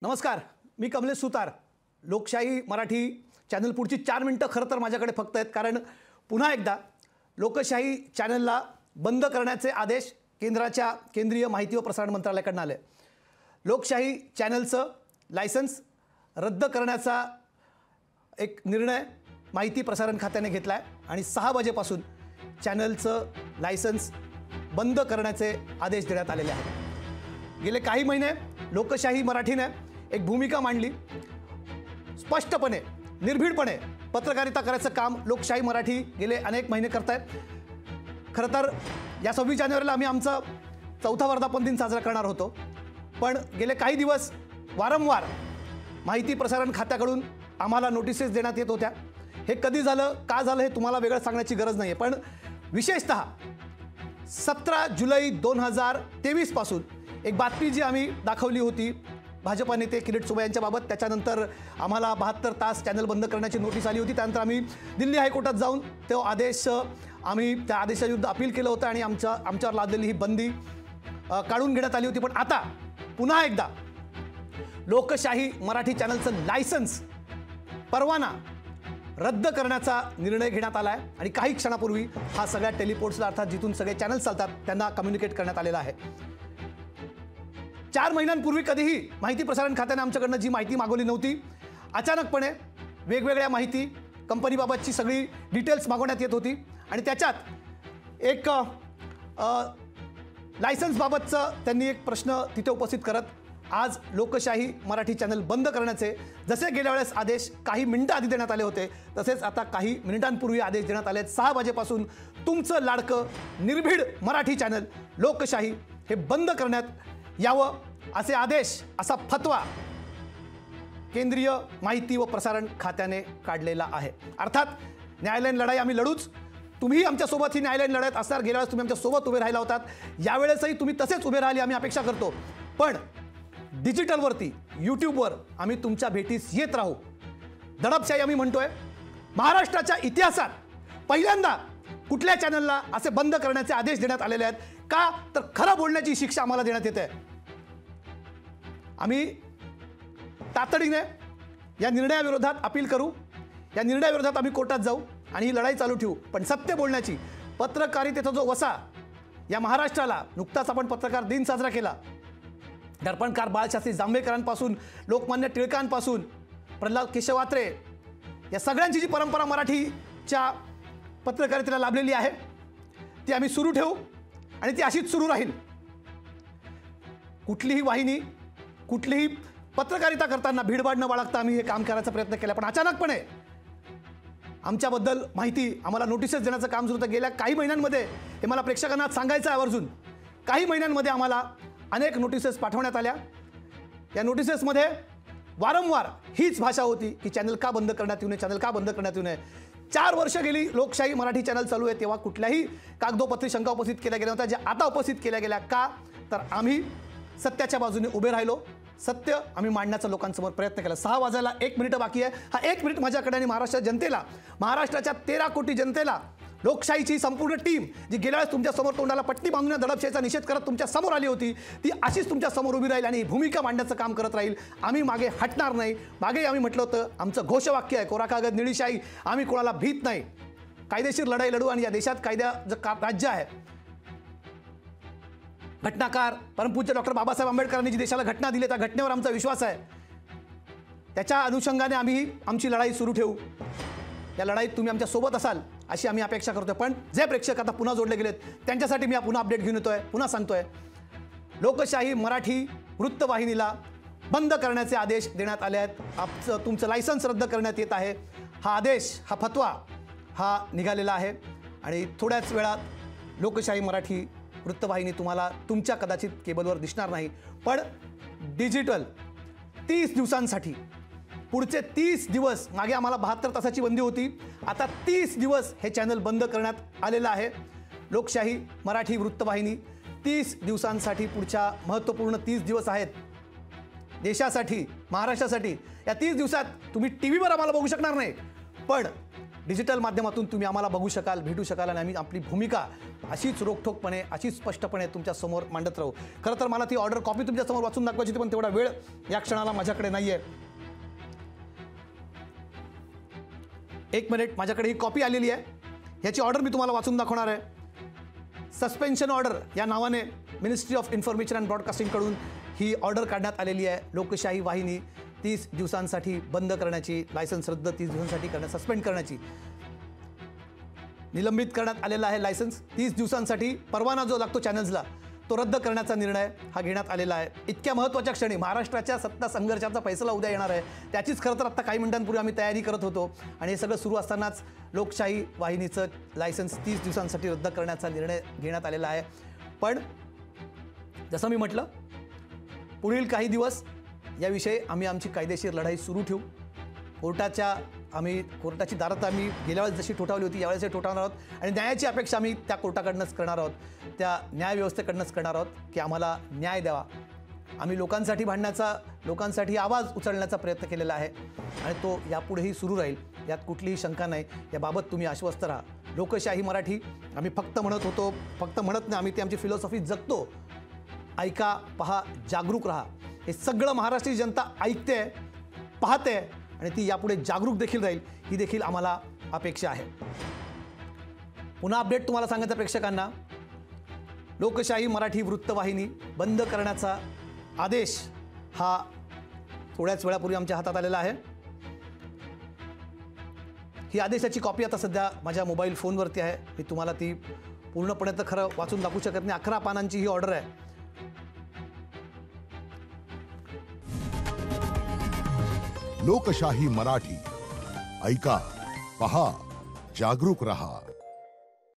नमस्कार, मी कमलेश सुतार. लोकशाही मराठी चॅनल पुढची 4 मिनिटं खरं तर माझ्याकडे फक्त आहेत, कारण पुन्हा एकदा लोकशाही चॅनलला बंद करण्याचे आदेश केंद्रीय माहिती व प्रसारण मंत्रालयाकडून आले. लोकशाही चॅनलचं लायसन्स रद्द करण्याचा एक निर्णय माहिती प्रसारण खात्याने घेतला आहे आणि 6 वाजेपासून चॅनलचं लायसन्स बंद करण्याचे आदेश देण्यात आलेले आहेत. गेले काही महिने लोकशाही मराठीने एक भूमिका मांडली. स्पष्टपणे निर्भीडपणे पत्रकारिता करायचं काम लोकशाही मराठी गेले अनेक महिने करत आहेत. खरं तर या 26 जानेवारीला आम्ही आमचा 4था वर्धापन दिन साजरा करणार होतो, पण गेले काही दिवस वारंवार माहिती प्रसारण खात्याकडून आम्हाला नोटिसेस देण्यात येत होत्या. हे कधी झालं, का झालं हे तुम्हाला वेगळं सांगण्याची गरज नाही आहे, पण विशेषतः 17 जुलै 2023 पासून एक बातमी जी आम्ही दाखवली होती भाजपा नेते किरीट सोबा यांच्याबाबत, त्याच्यानंतर आम्हाला 72 तास चॅनल बंद करण्याची नोटीस आली होती. त्यानंतर आम्ही दिल्ली हायकोर्टात जाऊन तो आदेश आम्ही त्या आदेशाविरुद्ध अपील केलं होतं आणि आमच्यावर लादलेली ही बंदी काढून घेण्यात आली होती. पण आता पुन्हा एकदा लोकशाही मराठी चॅनलचं लायसन्स परवाना रद्द करण्याचा निर्णय घेण्यात आला आहे आणि काही क्षणापूर्वी हा सगळ्या टेलिपोर्ट्सला, अर्थात जिथून सगळे चॅनल चालतात, त्यांना कम्युनिकेट करण्यात आलेला आहे. 4 महिन्यांपूर्वी कधीही माहिती प्रसारण खात्याने आमच्याकडनं जी माहिती मागवली नव्हती, अचानकपणे वेगवेगळ्या माहिती कंपनीबाबतची सगळी डिटेल्स मागवण्यात येत होती आणि त्याच्यात एक लायसन्सबाबतचं त्यांनी एक प्रश्न तिथे उपस्थित करत आज लोकशाही मराठी चॅनल बंद करण्याचे जसे गेल्या वेळेस आदेश काही मिनिटं आधी देण्यात आले होते, तसेच आता काही मिनिटांपूर्वी आदेश देण्यात आले. 6 वाजेपासून तुमचं लाडकं निर्भीड मराठी चॅनल लोकशाही हे बंद करण्यात यावं असे आदेश, असा फतवा केंद्रीय माहिती व प्रसारण खात्याने काढलेला आहे. अर्थात न्यायालयीन लढाई आम्ही लढूच. तुम्ही आमच्यासोबत ही न्यायालयीन लढाईत असणार. गेल्या वेळेस तुम्ही आमच्यासोबत उभे राहिला होतात, यावेळेसही तुम्ही तसेच उभे राहिले आम्ही अपेक्षा करतो. पण डिजिटलवरती यूट्यूबवर आम्ही तुमच्या भेटीस येत राहू. दडपशाही आम्ही म्हणतोय. महाराष्ट्राच्या इतिहासात पहिल्यांदा कुठल्या चॅनलला असे बंद करण्याचे आदेश देण्यात आलेले आहेत, का तर खरं बोलण्याची शिक्षा आम्हाला देण्यात येते. आम्ही तातडीने या निर्णयाविरोधात अपील करू. या निर्णयाविरोधात आम्ही कोर्टात जाऊ आणि ही लढाई चालू ठेवू. पण सत्य बोलण्याची, पत्रकारितेचा जो वसा या महाराष्ट्राला, नुकताच आपण पत्रकार दिन साजरा केला. दर्पणकार बाळशास्त्री जांभेकरांपासून, लोकमान्य टिळकांपासून, प्रल्हाद केशवात्रे, या सगळ्यांची जी परंपरा मराठीच्या पत्रकारितेला लाभलेली आहे ती आम्ही सुरू ठेवू आणि ती अशीच सुरू राहील. कुठलीही वाहिनी, कुठलीही पत्रकारिता करताना भीडभाड न बाळगता आम्ही हे काम करायचा प्रयत्न केला. पण अचानकपणे आमच्याबद्दल माहिती, आम्हाला नोटिसेस देण्याचं काम सुरू होतं. गेल्या काही महिन्यांमध्ये, हे मला प्रेक्षकांना सांगायचं आहे आवर्जून, काही महिन्यांमध्ये आम्हाला अनेक नोटिसेस पाठवण्यात आल्या. या नोटिसेसमध्ये वारंवार हीच भाषा होती की चॅनल का बंद करण्यात येऊ नये, चॅनल का बंद करण्यात येऊ नये. 4 वर्ष गेली लोकशाही मराठी चॅनल चालू आहे, तेव्हा कुठल्याही कागदोपत्री शंका उपस्थित केल्या गेल्या नव्हत्या, ज्या आता उपस्थित केल्या गेल्या. का तर आम्ही सत्याच्या बाजूने उभे राहिलो, सत्य आम्ही मांडण्याचा लोकांसमोर प्रयत्न केला. 6 वाजायला 1 मिनिट बाकी आहे. हा 1 मिनिट माझ्याकडे आणि महाराष्ट्र जनतेला, महाराष्ट्राच्या 13 कोटी जनतेला, लोकशाहीची संपूर्ण टीम जी गेल्या वेळेस तुमच्या समोर तोंडाला पट्टी बांधून दडपशाहीचा निषेध करत तुमच्या समोर आली होती, ती अशीच तुमच्या समोर उभी राहील आणि भूमिका मांडण्याचं काम करत राहील. आम्ही मागे हटणार नाही. मागे आम्ही म्हटलं होतं, आमचं घोषवाक्य आहे, कोरा कागद निळीशाही, आम्ही कोणाला भीत नाही. कायदेशीर लढाई लढू आणि या देशात राज्य आहे. घटनाकार परमपूज्य डॉक्टर बाबासाहेब आंबेडकरांनी जी देशाला घटना दिली, त्या घटनेवर आमचा विश्वास आहे. त्याच्या अनुषंगाने आम्ही आमची लढाई सुरू ठेवू. या लढाईत तुम्ही आमच्या सोबत असाल अशी आम्ही अपेक्षा करतोय. पण जे प्रेक्षक आता पुन्हा जोडले गेलेत त्यांच्यासाठी मी पुन्हा अपडेट घेऊन येतोय, पुन्हा सांगतोय. लोकशाही मराठी वृत्तवाहिनीला बंद करण्याचे आदेश देण्यात आले आहेत. तुमचं लायसन्स रद्द करण्यात येत आहे. हा आदेश, हा फतवा हा निघालेला आहे आणि थोड्याच वेळात लोकशाही मराठी वृत्तवाहिनी तुम्हाला तुमच्या कदाचित केबलवर दिसणार नाही, पण डिजिटल 30 दिवसांसाठी, पुढचे 30 दिवस, मागे आम्हाला 72 तासाची बंदी होती, आता 30 दिवस हे चॅनल बंद करण्यात आलेलं आहे. लोकशाही मराठी वृत्तवाहिनी 30 दिवसांसाठी, पुढच्या महत्त्वपूर्ण 30 दिवस आहेत देशासाठी, महाराष्ट्रासाठी. या 30 दिवसात तुम्ही TV वर आम्हाला बघू शकणार नाही, पण डिजिटल माध्यमातून तुम्ही आम्हाला बघू शकाल, भेटू शकाल आणि आम्ही आपली भूमिका अशीच रोखठोकपणे, अशीच स्पष्टपणे तुमच्यासमोर मांडत राहू. खरं तर मला ती ऑर्डर कॉपी तुमच्यासमोर वाचून दाखवायची होती, पण तेवढा वेळ या क्षणाला माझ्याकडे नाही आहे. एक मिनिट, माझ्याकडे ही कॉपी आलेली आहे. ह्याची ऑर्डर मी तुम्हाला वाचून दाखवणार आहे. सस्पेन्शन ऑर्डर या नावाने मिनिस्ट्री ऑफ इन्फॉर्मेशन अँड ब्रॉडकास्टिंगकडून ही ऑर्डर काढण्यात आलेली आहे. लोकशाही वाहिनी 30 दिवसांसाठी बंद करण्याची, लायसन्स रद्द 30 दिवसांसाठी सस्पेंड करण्याची, निलंबित करण्यात आलेला आहे लायसन्स 30 दिवसांसाठी. परवाना जो लागतो चॅनल्सला तो रद्द करण्याचा निर्णय हा घेण्यात आलेला आहे. इतक्या महत्त्वाच्या क्षणी महाराष्ट्राच्या सत्ता संघर्षाचा फैसला उद्या येणार आहे, त्याचीच खरं तर आत्ता काही मिनिटांपूर्वी आम्ही तयारी करत होतो. आणि हे सगळं सुरू असतानाच लोकशाही वाहिनीचं लायसन्स 30 दिवसांसाठी रद्द करण्याचा निर्णय घेण्यात आलेला आहे. पण जसं मी म्हटलं, पुढील काही दिवस याविषयी आम्ही आमची कायदेशीर लढाई सुरू ठेवू. कोर्टाची दारात आम्ही गेल्या वेळेस जशी ठोठावली होती यावेळेस ठोठावणार आहोत आणि न्यायाची अपेक्षा आम्ही त्या कोर्टाकडनंच करणार आहोत, त्या न्यायव्यवस्थेकडनंच करणार आहोत की आम्हाला न्याय द्यावा. आम्ही लोकांसाठी भांडण्याचा, लोकांसाठी आवाज उचलण्याचा प्रयत्न केलेला आहे आणि तो यापुढेही सुरू राहील, यात कुठलीही शंका नाही. याबाबत तुम्ही आश्वस्त राहा. लोकशाही मराठी आम्ही फक्त म्हणत नाही, आम्ही ती आमची फिलॉसॉफी जगतो. ऐका, पहा, जागरूक राहा. हे सगळं महाराष्ट्राची जनता ऐकते, पाहते आणि ती यापुढे जागरूक देखील राहील, ही देखील आम्हाला अपेक्षा आहे. पुन्हा अपडेट तुम्हाला सांगायचं प्रेक्षकांना, लोकशाही मराठी वृत्तवाहिनी बंद करण्याचा आदेश हा थोड्याच वेळापूर्वी आमच्या हातात आलेला आहे. ही आदेशाची कॉपी आता सध्या माझ्या मोबाईल फोनवरती आहे. मी तुम्हाला ती पूर्णपणे तर खरं वाचून दाखवू शकत नाही. 11 पानांची ही ऑर्डर आहे. लोकशाही मराठी ऐका, पहा, जागरूक रहा.